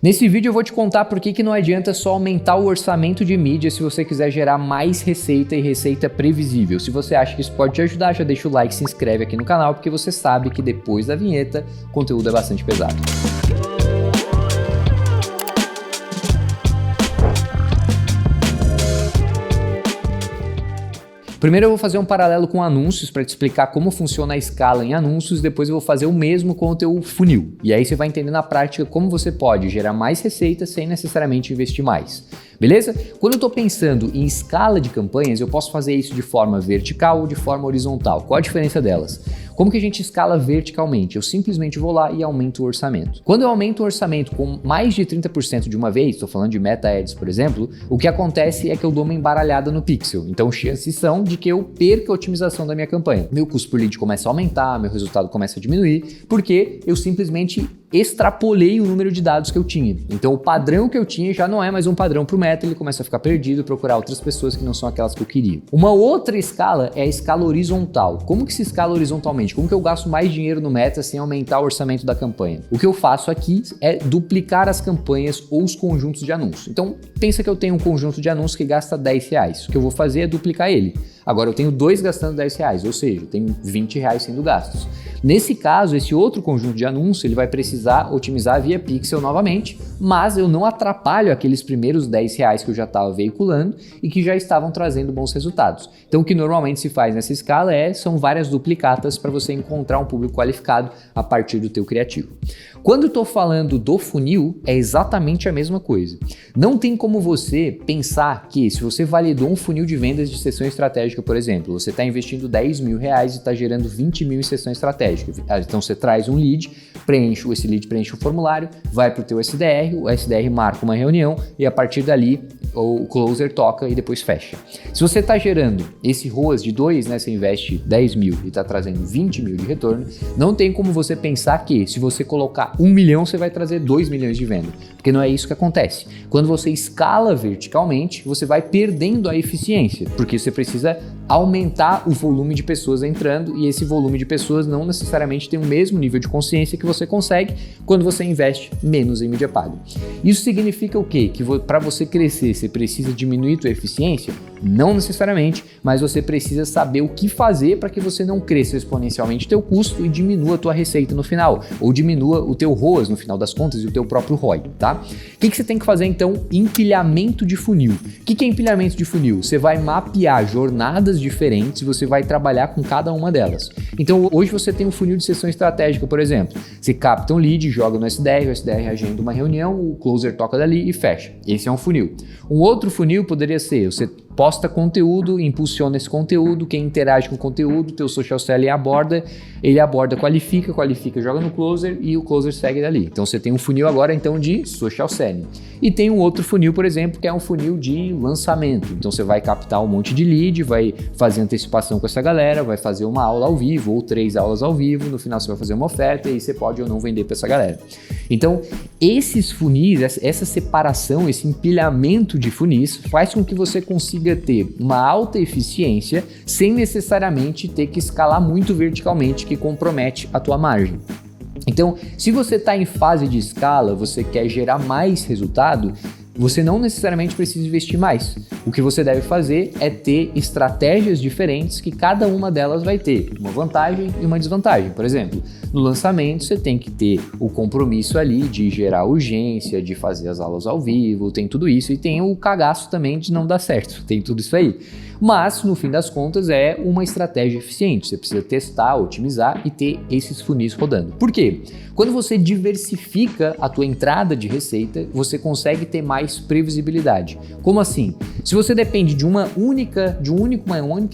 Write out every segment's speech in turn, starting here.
Nesse vídeo eu vou te contar por que não adianta só aumentar o orçamento de mídia se você quiser gerar mais receita e receita previsível. Se você acha que isso pode te ajudar, já deixa o like e se inscreve aqui no canal, porque você sabe que depois da vinheta o conteúdo é bastante pesado. Primeiro eu vou fazer um paralelo com anúncios para te explicar como funciona a escala em anúncios, depois eu vou fazer o mesmo com o teu funil. E aí você vai entender na prática como você pode gerar mais receita sem necessariamente investir mais. Beleza? Quando eu estou pensando em escala de campanhas, eu posso fazer isso de forma vertical ou de forma horizontal. Qual a diferença delas? Como que a gente escala verticalmente? Eu simplesmente vou lá e aumento o orçamento. Quando eu aumento o orçamento com mais de 30% de uma vez, estou falando de Meta Ads, por exemplo, o que acontece é que eu dou uma embaralhada no pixel. Então, chances são de que eu perca a otimização da minha campanha. Meu custo por lead começa a aumentar, meu resultado começa a diminuir, porque eu simplesmente extrapolei o número de dados que eu tinha. Então, o padrão que eu tinha já não é mais um padrão para o Meta, ele começa a ficar perdido, procurar outras pessoas que não são aquelas que eu queria. Uma outra escala é a escala horizontal. Como que se escala horizontalmente? Como que eu gasto mais dinheiro no Meta sem aumentar o orçamento da campanha? O que eu faço aqui é duplicar as campanhas ou os conjuntos de anúncios. Então, pensa que eu tenho um conjunto de anúncios que gasta R$10. O que eu vou fazer é duplicar ele. Agora eu tenho 2 gastando R$10, ou seja, eu tenho R$20 sendo gastos. Nesse caso, esse outro conjunto de anúncios ele vai precisar otimizar via pixel novamente, mas eu não atrapalho aqueles primeiros R$10 que eu já estava veiculando e que já estavam trazendo bons resultados. Então o que normalmente se faz nessa escala são várias duplicatas para você encontrar um público qualificado a partir do teu criativo. Quando eu estou falando do funil, é exatamente a mesma coisa. Não tem como você pensar que se você validou um funil de vendas de sessão estratégica, por exemplo, você está investindo R$10.000 e está gerando 20 mil em sessão estratégica. Então você traz um lead, esse lead preenche o formulário, vai para o teu SDR, o SDR marca uma reunião e a partir dali o closer toca e depois fecha. Se você está gerando esse ROAS de 2, né, você investe 10 mil e está trazendo 20 mil de retorno, não tem como você pensar que se você colocar 1 milhão, você vai trazer 2 milhões de venda, porque não é isso que acontece. Quando você escala verticalmente, você vai perdendo a eficiência, porque você precisa aumentar o volume de pessoas entrando e esse volume de pessoas não necessariamente tem o mesmo nível de consciência que você consegue quando você investe menos em mídia paga. Isso significa o quê? Que para você crescer, você precisa diminuir a tua eficiência? Não necessariamente, mas você precisa saber o que fazer para que você não cresça exponencialmente teu custo e diminua a tua receita no final, ou diminua o teu ROAS no final das contas e o teu próprio ROI, tá? O que você tem que fazer então? Empilhamento de funil. O que é empilhamento de funil? Você vai mapear jornadas diferentes e você vai trabalhar com cada uma delas. Então hoje você tem um funil de sessão estratégica, por exemplo. Você capta um lead, joga no SDR, o SDR agenda uma reunião, o closer toca dali e fecha. Esse é um funil. Um outro funil poderia ser, você posta conteúdo, impulsiona esse conteúdo, quem interage com o conteúdo, teu social selling ele aborda, qualifica, joga no closer e o closer segue dali. Então você tem um funil agora então de social selling. E tem um outro funil, por exemplo, que é um funil de lançamento. Então você vai captar um monte de lead, vai fazer antecipação com essa galera, vai fazer uma aula ao vivo ou 3 aulas ao vivo, no final você vai fazer uma oferta e você pode ou não vender para essa galera. Então esses funis, essa separação, esse empilhamento de funis faz com que você consiga ter uma alta eficiência sem necessariamente ter que escalar muito verticalmente, que compromete a tua margem. Então, se você está em fase de escala, você quer gerar mais resultado, você não necessariamente precisa investir mais. O que você deve fazer é ter estratégias diferentes que cada uma delas vai ter uma vantagem e uma desvantagem. Por exemplo, no lançamento você tem que ter o compromisso ali de gerar urgência, de fazer as aulas ao vivo, tem tudo isso e tem o cagaço também de não dar certo, tem tudo isso aí. Mas, no fim das contas, é uma estratégia eficiente. Você precisa testar, otimizar e ter esses funis rodando. Por quê? Quando você diversifica a tua entrada de receita, você consegue ter mais previsibilidade. Como assim? Se você depende de uma única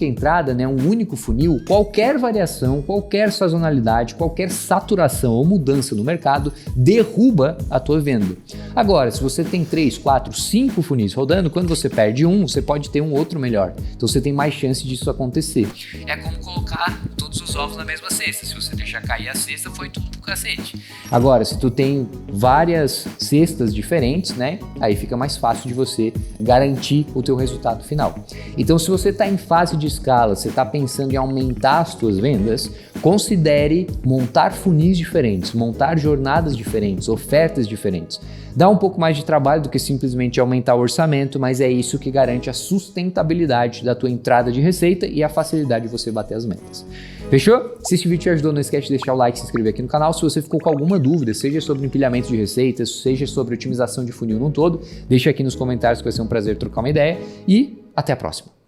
entrada, né, um único funil, qualquer variação, qualquer sazonalidade, qualquer saturação ou mudança no mercado derruba a tua venda. Agora, se você tem 3, 4, 5 funis rodando, quando você perde um, você pode ter um outro melhor. Então você tem mais chance disso acontecer. É como colocar todos os ovos na mesma cesta. Se você deixar cair a cesta, foi tudo pro cacete. Agora, se tu tem várias cestas diferentes, né? Aí fica mais fácil de você garantir o teu resultado final. Então, se você está em fase de escala, você está pensando em aumentar as tuas vendas, considere montar funis diferentes, montar jornadas diferentes, ofertas diferentes. Dá um pouco mais de trabalho do que simplesmente aumentar o orçamento, mas é isso que garante a sustentabilidade da tua entrada de receita e a facilidade de você bater as metas. Fechou? Se este vídeo te ajudou, não esquece de deixar o like e se inscrever aqui no canal. Se você ficou com alguma dúvida, seja sobre empilhamento de receitas, seja sobre otimização de funil num todo, deixa aqui nos comentários que vai ser um prazer trocar uma ideia e até a próxima.